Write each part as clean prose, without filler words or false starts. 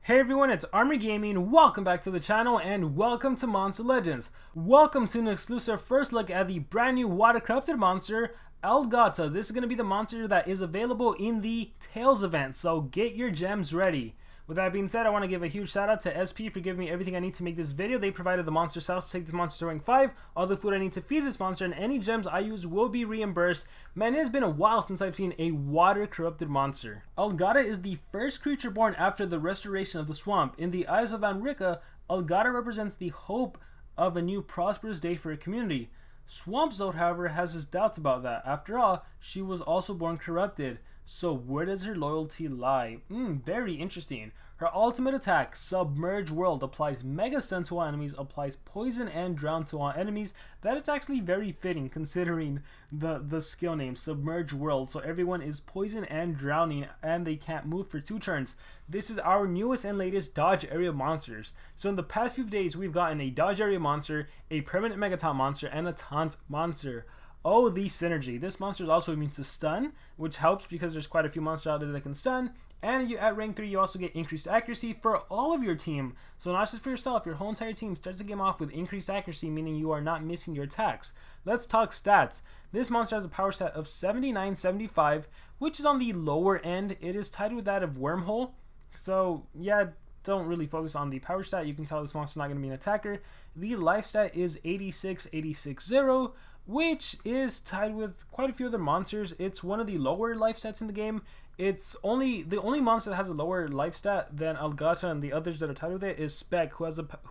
Hey everyone, it's Army Gaming. Welcome back to the channel and welcome to Monster Legends. Welcome to an exclusive first look at the brand new water corrupted monster, Agata. This is going to be the monster that is available in the Tails event, so get your gems ready. With that being said, I want to give a huge shout out to SP for giving me everything I need to make this video. They provided the monster cells to take this monster to rank 5, all the food I need to feed this monster, and any gems I use will be reimbursed. Man, it has been a while since I've seen a water corrupted monster. Agata is the first creature born after the restoration of the swamp. In the eyes of Enrica, Agata represents the hope of a new prosperous day for a community. Swamp Zone, however, has his doubts about that. After all, she was also born corrupted. So where does her loyalty lie? Very interesting. Her ultimate attack, Submerge World, applies Mega Stun to all enemies, applies Poison and Drown to all enemies. That is actually very fitting considering the skill name, Submerge World. So everyone is poison and drowning and they can't move for 2 turns. This is our newest and latest dodge area monsters. So in the past few days, we've gotten a dodge area monster, a permanent Megaton monster, and a taunt monster. Oh, the synergy. This monster is also immune to stun, which helps because there's quite a few monsters out there that can stun. And at rank 3, you also get increased accuracy for all of your team. So not just for yourself, your whole entire team starts the game off with increased accuracy, meaning you are not missing your attacks. Let's talk stats. This monster has a power stat of 79-75, which is on the lower end. It is tied with that of Wormhole. So yeah, don't really focus on the power stat. You can tell this monster is not going to be an attacker. The life stat is 86-86-0. Which is tied with quite a few other monsters. It's one of the lower life stats in the game. It's the only monster that has a lower life stat than Agata, and the others that are tied with it is Spec, who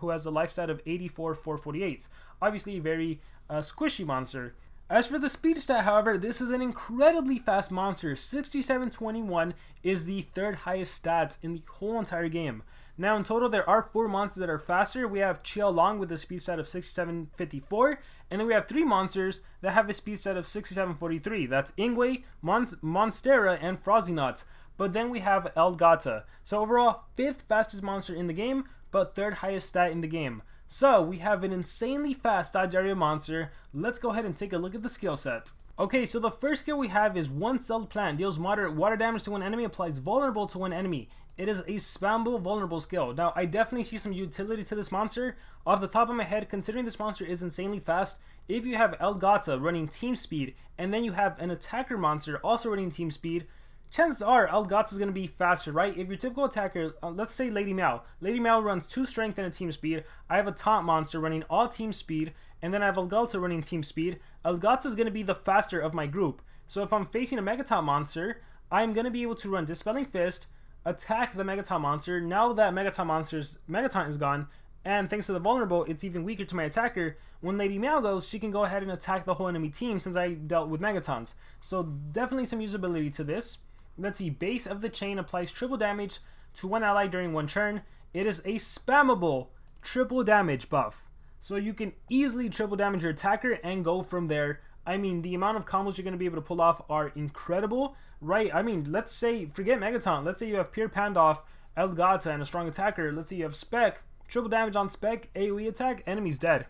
has a life stat of 84-448. Obviously a very squishy monster. As for the speed stat, however, this is an incredibly fast monster. 67-21 is the 3rd highest stats in the whole entire game. Now in total, there are 4 monsters that are faster. We have Chiao Long with a speed stat of 67-54, and then we have 3 monsters that have a speed stat of 67-43. That's Ingwe, Monstera, and Frozzynuts. But then we have Agata. So overall, 5th fastest monster in the game, but 3rd highest stat in the game. So we have an insanely fast dodge area monster. Let's go ahead and take a look at the skill set. Okay, so the first skill we have is One Celled Plant. Deals moderate water damage to one enemy, applies vulnerable to one enemy. It is a spammable vulnerable skill. Now, I definitely see some utility to this monster. Off the top of my head, considering this monster is insanely fast, if you have Agata running team speed, and then you have an attacker monster also running team speed, chances are Agata is going to be faster, right? If your typical attacker, let's say Lady Meow. Lady Meow runs 2 strength and a team speed. I have a taunt monster running all team speed, and then I have Agata running team speed. Agata is going to be the faster of my group. So if I'm facing a Megaton monster, I'm going to be able to run Dispelling Fist, attack the Megaton monster. Now that Megaton is gone, and thanks to the vulnerable, it's even weaker to my attacker. When Lady Meow goes, she can go ahead and attack the whole enemy team since I dealt with Megatons. So definitely some usability to this. Let's see, Base of the Chain applies triple damage to one ally during 1 turn. It is a spammable triple damage buff. So you can easily triple damage your attacker and go from there. I mean, the amount of combos you're going to be able to pull off are incredible, right? I mean, let's say, forget Megaton. Let's say you have Pure Pandoff, Agata, and a strong attacker. Let's say you have Spec, triple damage on Spec, AoE attack, enemy's dead.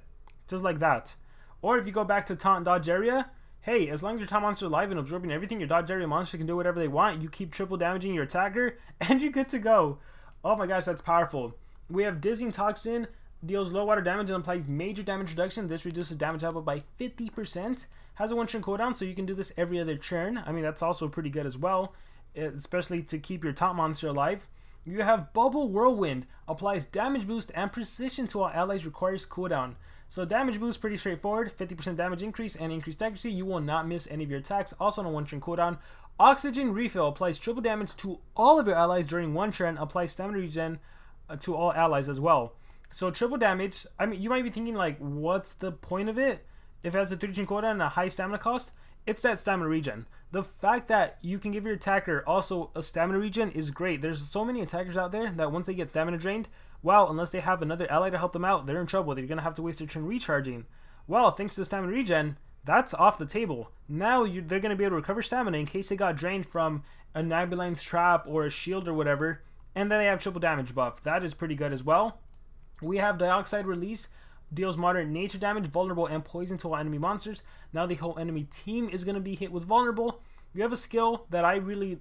Just like that. Or if you go back to Taunt and Dodge area, hey, as long as your Taunt monster is alive and absorbing everything, your Dodge area monster can do whatever they want. You keep triple damaging your attacker, and you're good to go. Oh my gosh, that's powerful. We have Dizzying Toxin, deals low water damage and applies major damage reduction. This reduces damage output by 50%. Has a 1 turn cooldown, so you can do this every other turn. I mean, that's also pretty good as well, especially to keep your top monster alive. You have Bubble Whirlwind, applies damage boost and precision to all allies, requires cooldown. So damage boost, pretty straightforward, 50% damage increase and increased accuracy. You will not miss any of your attacks, also on a 1 turn cooldown. Oxygen Refill applies triple damage to all of your allies during 1 turn, applies stamina regen to all allies as well. So triple damage, I mean, you might be thinking like, what's the point of it? If it has a 3 turn cooldown and a high stamina cost, it's that stamina regen. The fact that you can give your attacker also a stamina regen is great. There's so many attackers out there that once they get stamina drained, well, unless they have another ally to help them out, they're in trouble. They're going to have to waste their turn recharging. Well, thanks to the stamina regen, that's off the table. Now they're going to be able to recover stamina in case they got drained from a Nabaline's trap or a shield or whatever, and then they have triple damage buff. That is pretty good as well. We have Dioxide Release, deals moderate nature damage, vulnerable, and poison to all enemy monsters. Now the whole enemy team is going to be hit with vulnerable. You have a skill that I really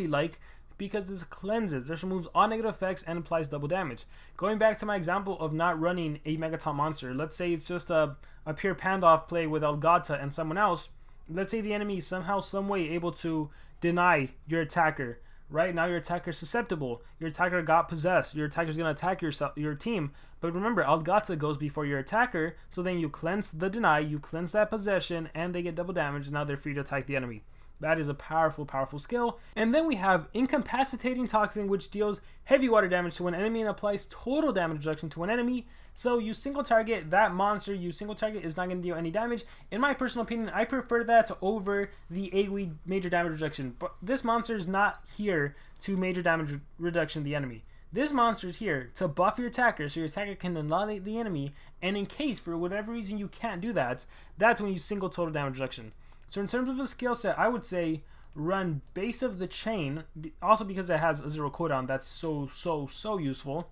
like, because this cleanses, this removes all negative effects and applies double damage. Going back to my example of not running a Megaton monster, let's say it's just a pure Pandoff play with Agata and someone else. Let's say the enemy is somehow, some way able to deny your attacker. Right now your attacker is susceptible. Your attacker got possessed. Your attacker is going to attack your team. But remember, Agata goes before your attacker, so then you cleanse the deny, you cleanse that possession, and they get double damage. Now they're free to attack the enemy. That is a powerful, powerful skill. And then we have Incapacitating Toxin, which deals heavy water damage to an enemy and applies total damage reduction to an enemy. So you single target that monster, you single target is not going to deal any damage. In my personal opinion, I prefer that over the AoE major damage reduction. But this monster is not here to major damage reduction the enemy. This monster is here to buff your attacker, so your attacker can annihilate the enemy, and in case for whatever reason you can't do that, that's when you single total damage reduction. So in terms of a skill set, I would say run Base of the Chain, also because it has a 0 cooldown. That's so useful.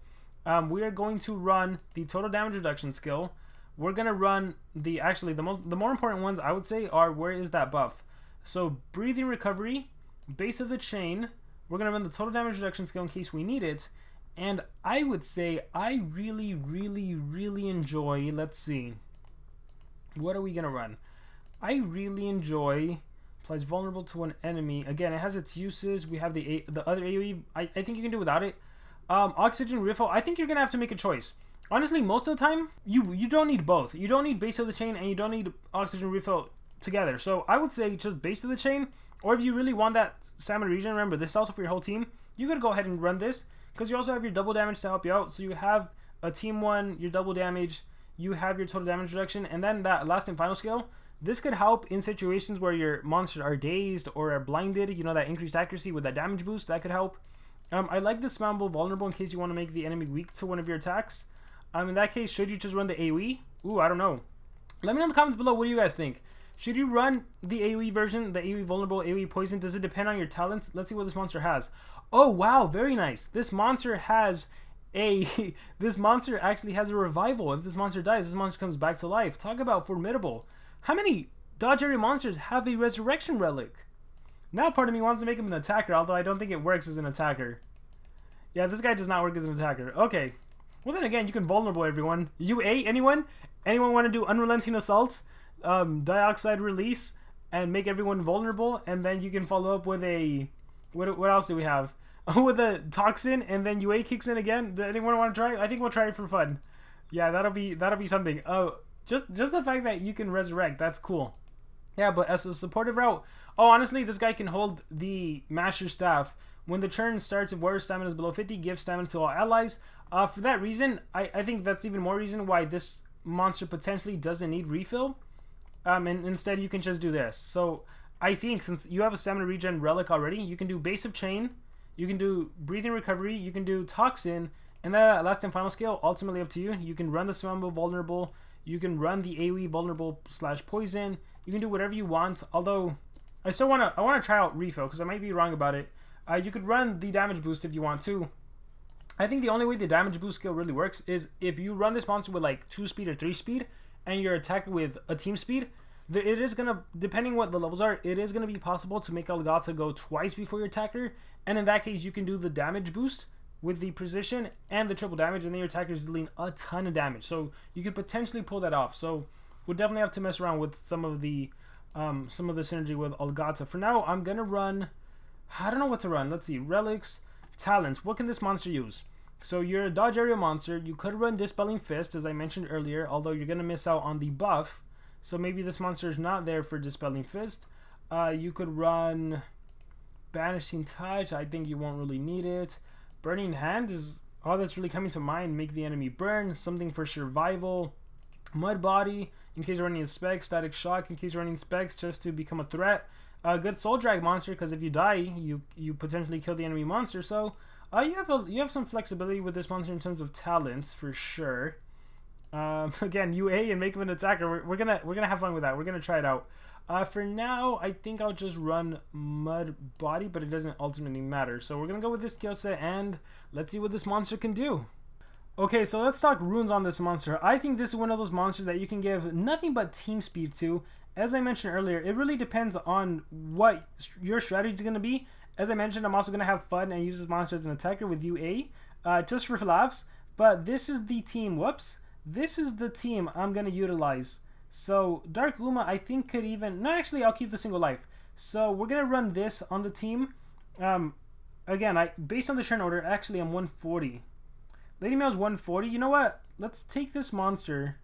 We are going to run the total damage reduction skill. We're going to run the more important ones I would say are, where is that buff? So Breathing Recovery, Base of the Chain, we're going to run the total damage reduction skill in case we need it. And I would say I really enjoy, let's see, what are we going to run? I really enjoy applies vulnerable to an enemy. Again, it has its uses. We have the other AoE. I think you can do without it. Oxygen refill. I think you're gonna have to make a choice. Honestly, most of the time, you don't need both. You don't need Base of the Chain and you don't need oxygen refill together. So I would say just Base of the Chain. Or if you really want that stamina regen, remember this is also for your whole team. You gotta go ahead and run this because you also have your double damage to help you out. So you have a team 1, your double damage. You have your total damage reduction, and then that last and final skill. This could help in situations where your monsters are dazed or are blinded. You know, that increased accuracy with that damage boost, that could help. I like this spammable vulnerable in case you want to make the enemy weak to one of your attacks. In that case, should you just run the AoE? Ooh, I don't know. Let me know in the comments below, what do you guys think? Should you run the AoE version, the AoE vulnerable, AoE poison? Does it depend on your talents? Let's see what this monster has. Oh, wow, very nice. This monster has this monster actually has a revival. If this monster dies, this monster comes back to life. Talk about formidable. How many dodge area monsters have a resurrection relic? Now part of me wants to make him an attacker, although I don't think it works as an attacker. Yeah, this guy does not work as an attacker. Okay. Well then again, you can vulnerable everyone. UA, anyone? Anyone want to do unrelenting assault? Dioxide release and make everyone vulnerable, and then you can follow up with a what else do we have? With a toxin, and then UA kicks in again. Does anyone want to try? I think we'll try it for fun. Yeah, that'll be something. Oh, just the fact that you can resurrect, that's cool. Yeah, but as a supportive route, oh, honestly, this guy can hold the Master Staff. When the turn starts, if warrior stamina is below 50, give stamina to all allies. For that reason, I think that's even more reason why this monster potentially doesn't need refill. And instead, you can just do this. So I think since you have a stamina regen relic already, you can do Base of Chain, you can do Breathing Recovery, you can do Toxin, and then last and final skill, ultimately up to you. You can run the Spammable Vulnerable, you can run the AoE Vulnerable / Poison, you can do whatever you want, although I still want to try out refill because I might be wrong about it. You could run the damage boost if you want to. I think the only way the damage boost skill really works is if you run this monster with like 2 speed or 3 speed and you're attacking with a team speed. It is going to, depending what the levels are, it is going to be possible to make Agata go twice before your attacker, and in that case you can do the damage boost with the precision and the triple damage, and then your attacker is dealing a ton of damage, so you could potentially pull that off. So we'll definitely have to mess around with some of the synergy with Agata. For now, I'm going to run, I don't know what to run. Let's see, relics, talents. What can this monster use? So you're a dodge area monster. You could run Dispelling Fist, as I mentioned earlier, although you're going to miss out on the buff. So maybe this monster is not there for Dispelling Fist. You could run Banishing Touch. I think you won't really need it. Burning Hand is all that's really coming to mind. Make the enemy burn. Something for survival. Mud Body in case you're running specs. Static Shock in case you're running specs just to become a threat. Good Soul Drag monster because if you die, you potentially kill the enemy monster. So you have some flexibility with this monster in terms of talents for sure. Again, UA and make him an attacker. We're gonna have fun with that. We're gonna try it out. For now, I think I'll just run Mud Body, but it doesn't ultimately matter. So we're gonna go with this skill set, and let's see what this monster can do. Okay, so let's talk runes on this monster. I think this is one of those monsters that you can give nothing but team speed to. As I mentioned earlier, it really depends on what your strategy is going to be As I mentioned, I'm also going to have fun and use this monster as an attacker with UA, just for laughs. But this is the team, whoops. This is the team I'm going to utilize. So Dark Uma, I think, could even, no, actually, I'll keep the single life. So we're going to run this on the team. Again, based on the turn order, actually, I'm 140. Lady Meow's 140. You know what? Let's take this monster.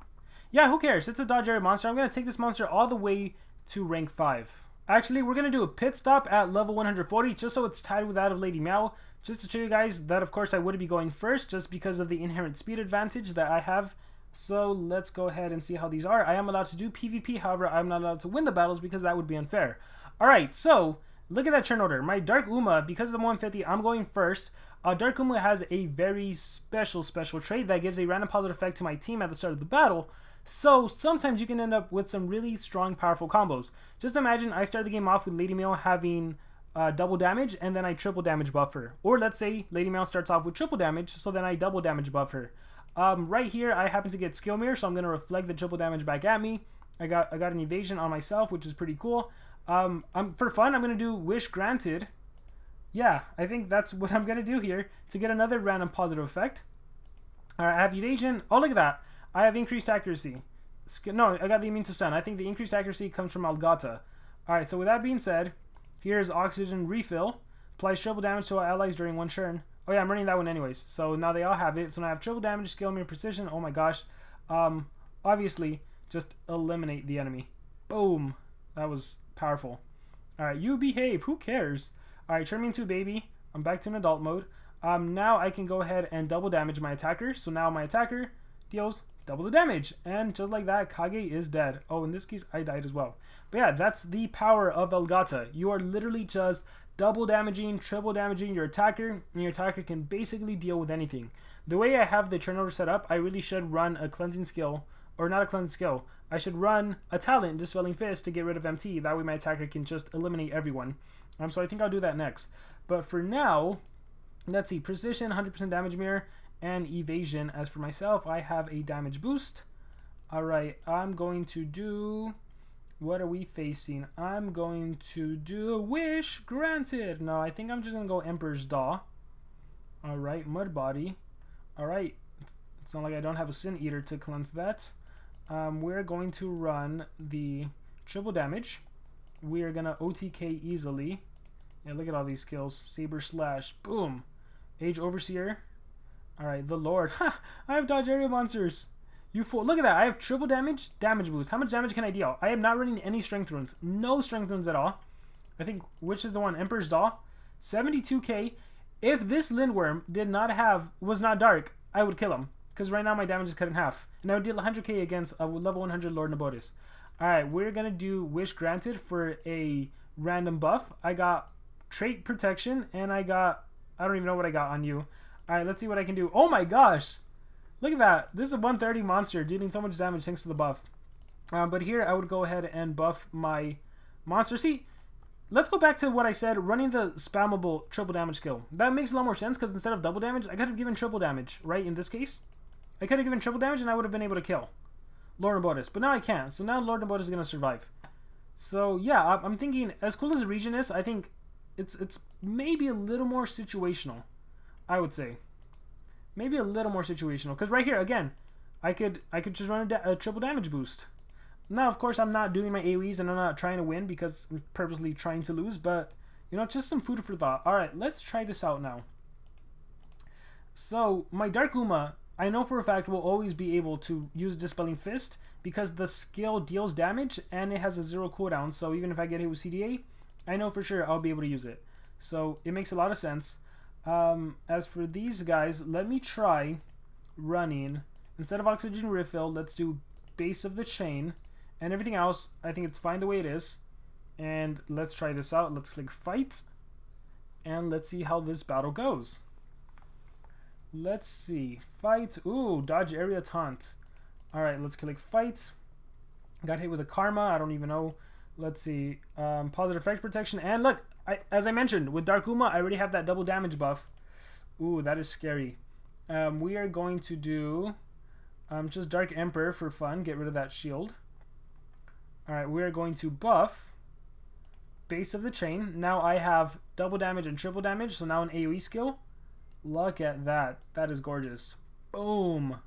Yeah, who cares? It's a dodge area monster. I'm going to take this monster all the way to rank 5. Actually, we're going to do a pit stop at level 140, just so it's tied with that of Lady Meow. Just to show you guys that, of course, I would be going first, just because of the inherent speed advantage that I have. So let's go ahead and see how these are. I am allowed to do PvP, however, I'm not allowed to win the battles because that would be unfair. Alright, so look at that turn order. My Dark Uma, because of the 150, I'm going first. Dark Uma has a very special trait that gives a random positive effect to my team at the start of the battle. So sometimes you can end up with some really strong, powerful combos. Just imagine I start the game off with Lady Meow having double damage, and then I triple damage buff her. Or let's say Lady Meow starts off with triple damage, so then I double damage buff her. Right here, I happen to get Skill Mirror, so I'm going to reflect the triple damage back at me. I got an evasion on myself, which is pretty cool. For fun, I'm going to do Wish Granted. Yeah, I think that's what I'm going to do here to get another random positive effect. Alright, I have evasion. Oh, look at that. I have increased accuracy. No, I got the immune to stun. I think the increased accuracy comes from Agata. Alright, so with that being said, here's Oxygen Refill. Applies triple damage to our allies during one turn. Oh yeah, I'm running that one anyways. So now they all have it. So now I have triple damage, skill, mirror, precision. Oh my gosh. Obviously, just eliminate the enemy. Boom. That was powerful. Alright, you behave. Who cares? Alright, turn me into a baby. I'm back to an adult mode. Now I can go ahead and double damage my attacker. So now my attacker deals double the damage. And just like that, Kage is dead. Oh, in this case, I died as well. But yeah, that's the power of Agata. You are literally just double damaging, triple damaging your attacker, and your attacker can basically deal with anything. The way I have the turn order set up, I really should run a cleansing skill, or not a cleansing skill. I should run a talent, Dispelling Fist, to get rid of MT. That way my attacker can just eliminate everyone. So I think I'll do that next. But for now, let's see, precision, 100% damage mirror, and evasion. As for myself, I have a damage boost. Alright, I'm going to do... What are we facing? I'm going to do Wish Granted. No, I think I'm just going to go Emperor's Daw. Alright, Mud Body. Alright, it's not like I don't have a Sin Eater to cleanse that. We're going to run the triple damage. We're going to OTK easily. Yeah, look at all these skills. Saber Slash. Boom. Age Overseer. Alright, the Lord. Ha! I have dodge area monsters. You fool. Look at that. I have triple damage, damage boost. How much damage can I deal? I am not running any strength runes. No strength runes at all. I think, which is the one? Emperor's Daw. 72k. If this Lindworm was not dark, I would kill him. Because right now my damage is cut in half. And I would deal 100k against a level 100 Lord Nabotis. Alright, we're going to do Wish Granted for a random buff. I got Trait Protection, and I don't even know what I got on you. Alright, let's see what I can do. Oh my gosh! Look at that. This is a 130 monster dealing so much damage thanks to the buff. But here I would go ahead and buff my monster. See, let's go back to what I said, running the spammable triple damage skill. That makes a lot more sense because instead of double damage, I could have given triple damage, right? In this case, I could have given triple damage and I would have been able to kill Lord Nabotis. But now I can't. So now Lord Nabotis is going to survive. So yeah, I'm thinking, as cool as the region is, I think it's maybe a little more situational, I would say. Maybe a little more situational, because right here again, I could just run a triple damage boost. Now, of course, I'm not doing my AoEs and I'm not trying to win because I'm purposely trying to lose, but you know, just some food for thought. All right, let's try this out now. So my Dark Uma, I know for a fact will always be able to use Dispelling Fist because the skill deals damage and it has a 0 cooldown. So even if I get hit with CDA, I know for sure I'll be able to use it. So it makes a lot of sense. As for these guys, let me try running, instead of Oxygen Refill, let's do Base of the Chain, and everything else, I think it's fine the way it is. And let's try this out. Let's click Fight, and let's see how this battle goes. Let's see. Fight. Ooh, Dodge Area Taunt. Alright, let's click Fight. Got hit with a Karma, I don't even know. Let's see. Positive Effect Protection, and look! As I mentioned, with Dark Uma, I already have that double damage buff. Ooh, that is scary. We are going to do just Dark Emperor for fun. Get rid of that shield. Alright, we are going to buff Base of the Chain. Now I have double damage and triple damage. So now an AoE skill. Look at that. That is gorgeous. Boom.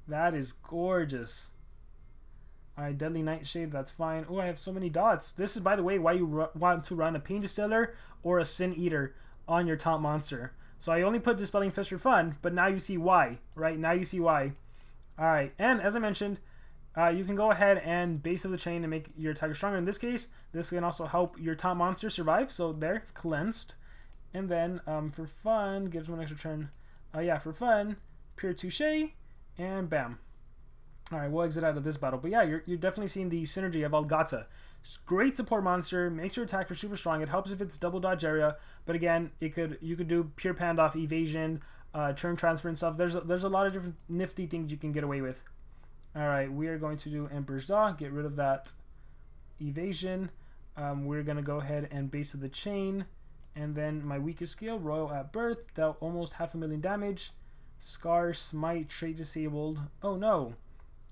That is gorgeous. Alright, Deadly Nightshade, that's fine. Oh, I have so many dots. This is, by the way, why you want to run a Pain Distiller or a Sin Eater on your top monster. So I only put Dispelling Fist for fun, but now you see why, right? Now you see why. Alright, and as I mentioned, you can go ahead and base of the chain and make your attacker stronger. In this case, this can also help your top monster survive. So there, cleansed. And then for fun, gives one extra turn. Yeah, for fun, Pure Touche, and bam. Alright, we'll exit out of this battle. But yeah, you're definitely seeing the synergy of Agata. Great support monster, makes your attacker super strong. It helps if it's double dodge area, but again, you could do pure pandoff, evasion, turn transfer and stuff. There's a lot of different nifty things you can get away with. Alright, we are going to do Emperor's Daw, get rid of that evasion. We're going to go ahead and base of the chain, and then my weakest skill, Royal at Birth, dealt almost 500,000 damage. Scar, Smite, trait disabled. Oh no.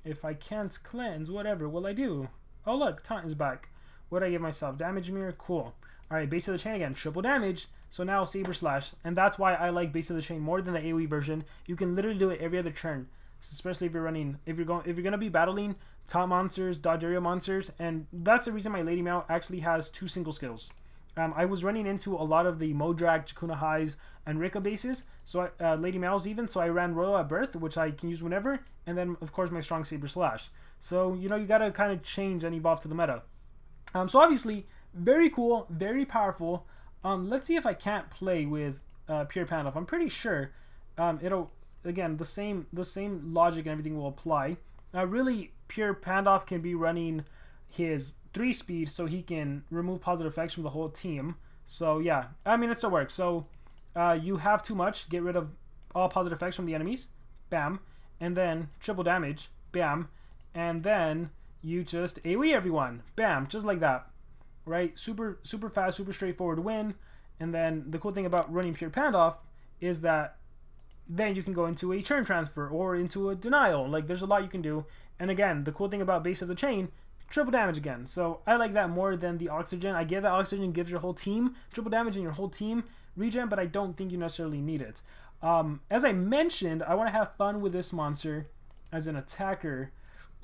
If I can't cleanse, whatever will I do? Oh look, Taunt is back. What did I give myself? Damage mirror? Cool. Alright, base of the chain again. Triple damage. So now Saber Slash. And that's why I like base of the chain more than the AoE version. You can literally do it every other turn. Especially if you're running, if you're gonna be battling top monsters, dodge area monsters, and that's the reason my Lady Meow actually has 2 single skills. I was running into a lot of the Modrak, Chakuna Highs, and Rika bases, so Lady Meows even, so I ran Royal at Birth, which I can use whenever, and then of course my strong Saber Slash. So, you know, you gotta kind of change and evolve to the meta. So obviously, very cool, very powerful. Let's see if I can't play with Pure Pandoff. I'm pretty sure it'll, again, the same logic and everything will apply. Really, Pure Pandoff can be running his 3 speed so he can remove positive effects from the whole team. So yeah, I mean, it still works. So you have too much, get rid of all positive effects from the enemies, bam, and then triple damage, bam, and then you just AoE everyone, bam, just like that, right? Super fast, super straightforward win. And then the cool thing about running Pure Pandoff is that then you can go into a turn transfer or into a denial. Like, there's a lot you can do. And again, the cool thing about base of the chain, triple damage again. So I like that more than the oxygen. I get that oxygen gives your whole team triple damage and your whole team regen, but I don't think you necessarily need it. As I mentioned, I want to have fun with this monster as an attacker.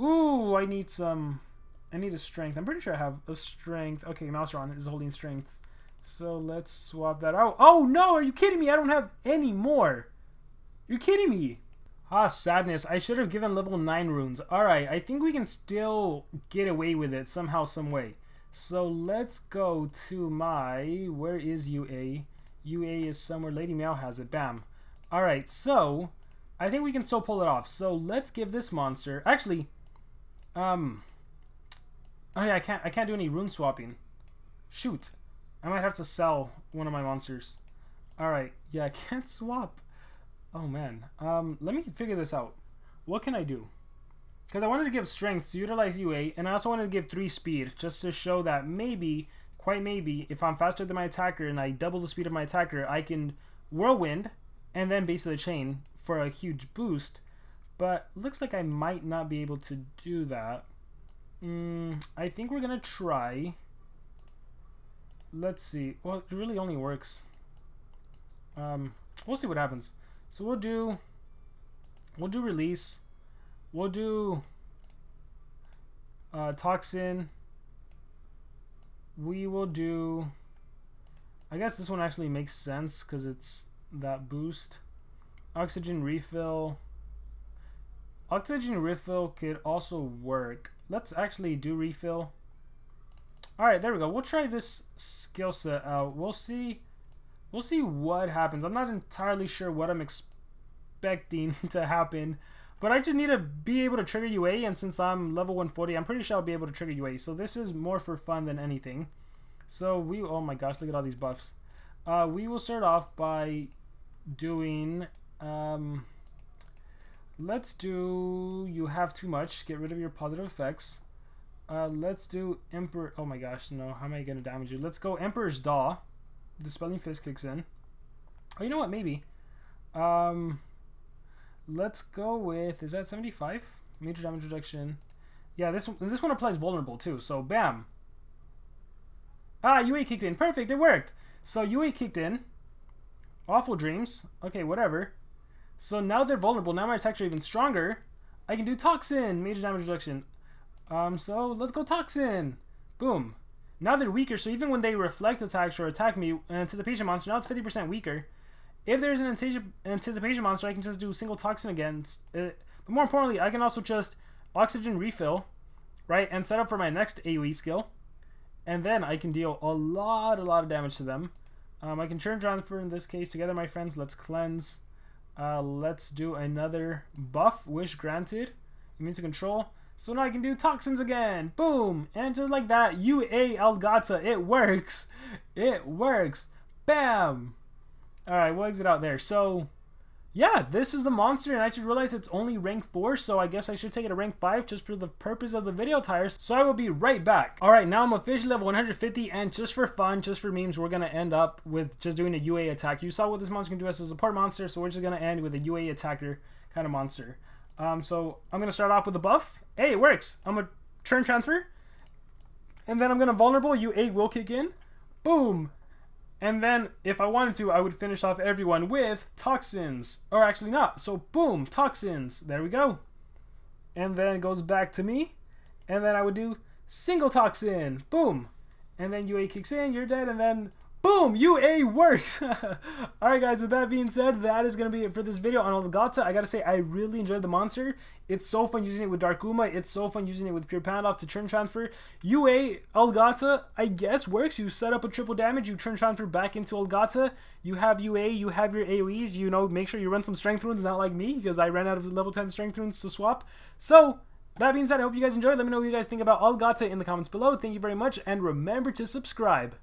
Ooh, I need a strength. I'm pretty sure I have a strength. Okay, Mouseron is holding strength. So let's swap that out. Oh no, are you kidding me? I don't have any more. You're kidding me. Ah, sadness. I should have given level 9 runes. Alright, I think we can still get away with it somehow, some way. So let's go to my... Where is UA? UA is somewhere. Lady Meow has it. Bam. Alright, so I think we can still pull it off. So let's give this monster... Actually, oh yeah, I can't do any rune swapping. Shoot. I might have to sell one of my monsters. Alright, yeah, I can't swap. Oh man, let me figure this out. What can I do? Because I wanted to give strength to utilize UA, and I also wanted to give 3 speed, just to show that maybe, quite maybe, if I'm faster than my attacker and I double the speed of my attacker, I can Whirlwind, and then base of the chain for a huge boost. But looks like I might not be able to do that. I think we're gonna try. Let's see. Well, it really only works. We'll see what happens. So we'll do release. We'll do toxin. We will do, I guess this one actually makes sense because it's that boost. Oxygen refill. Oxygen refill could also work. Let's actually do refill. Alright, there we go. We'll try this skill set out. We'll see what happens. I'm not entirely sure what I'm expecting to happen, but I just need to be able to trigger UA, and since I'm level 140, I'm pretty sure I'll be able to trigger UA. So this is more for fun than anything. So oh my gosh, look at all these buffs. We will start off by doing, let's do, you have too much, get rid of your positive effects. Let's do Emperor, oh my gosh, no, how am I going to damage you? Let's go Emperor's Daw. Dispelling Fist kicks in. Oh, you know what? Maybe. Let's go with, is that 75? Major damage reduction. Yeah, this one applies vulnerable too. So bam. Ah, UA kicked in. Perfect. It worked. So UA kicked in. Awful dreams. Okay, whatever. So now they're vulnerable. Now my attacks are even stronger. I can do Toxin. Major damage reduction. So let's go Toxin. Boom. Now they're weaker. So even when they reflect attacks or attack me, an Anticipation monster, now it's 50% weaker. If there's an Anticipation monster, I can just do single Toxin against it. But more importantly, I can also just Oxygen Refill, right? And set up for my next AoE skill. And then I can deal a lot of damage to them. I can Churn Transfer in this case. Together, my friends, let's cleanse. Let's do another buff. Wish granted. Immune to control. So now I can do Toxins again. Boom! And just like that, UA Agata. It works. It works. Bam! Alright, we'll exit out there. So, yeah, this is the monster, and I should realize it's only rank 4, so I guess I should take it to rank 5 just for the purpose of the video tires. So I will be right back. Alright, now I'm officially level 150, and just for fun, just for memes, we're going to end up with just doing a UA attack. You saw what this monster can do as a support monster, so we're just going to end with a UA attacker kind of monster. So I'm going to start off with a buff. Hey, it works. I'm going to Churn Transfer, and then I'm going to Vulnerable. UA will kick in. Boom! And then, if I wanted to, I would finish off everyone with Toxins. Or actually not. So, boom, Toxins. There we go. And then it goes back to me. And then I would do single Toxin. Boom. And then UA kicks in, you're dead, and then boom, UA works. Alright guys, with that being said, that is going to be it for this video on Agata. I gotta say, I really enjoyed the monster. It's so fun using it with Dark Uma. It's so fun using it with Pure Pandoff to Churn Transfer. UA Agata, I guess, works. You set up a triple damage, you Churn Transfer back into Agata. You have UA, you have your AoEs, you know, make sure you run some Strength Runes, not like me, because I ran out of level 10 Strength Runes to swap. So, that being said, I hope you guys enjoyed. Let me know what you guys think about Agata in the comments below. Thank you very much, and remember to subscribe.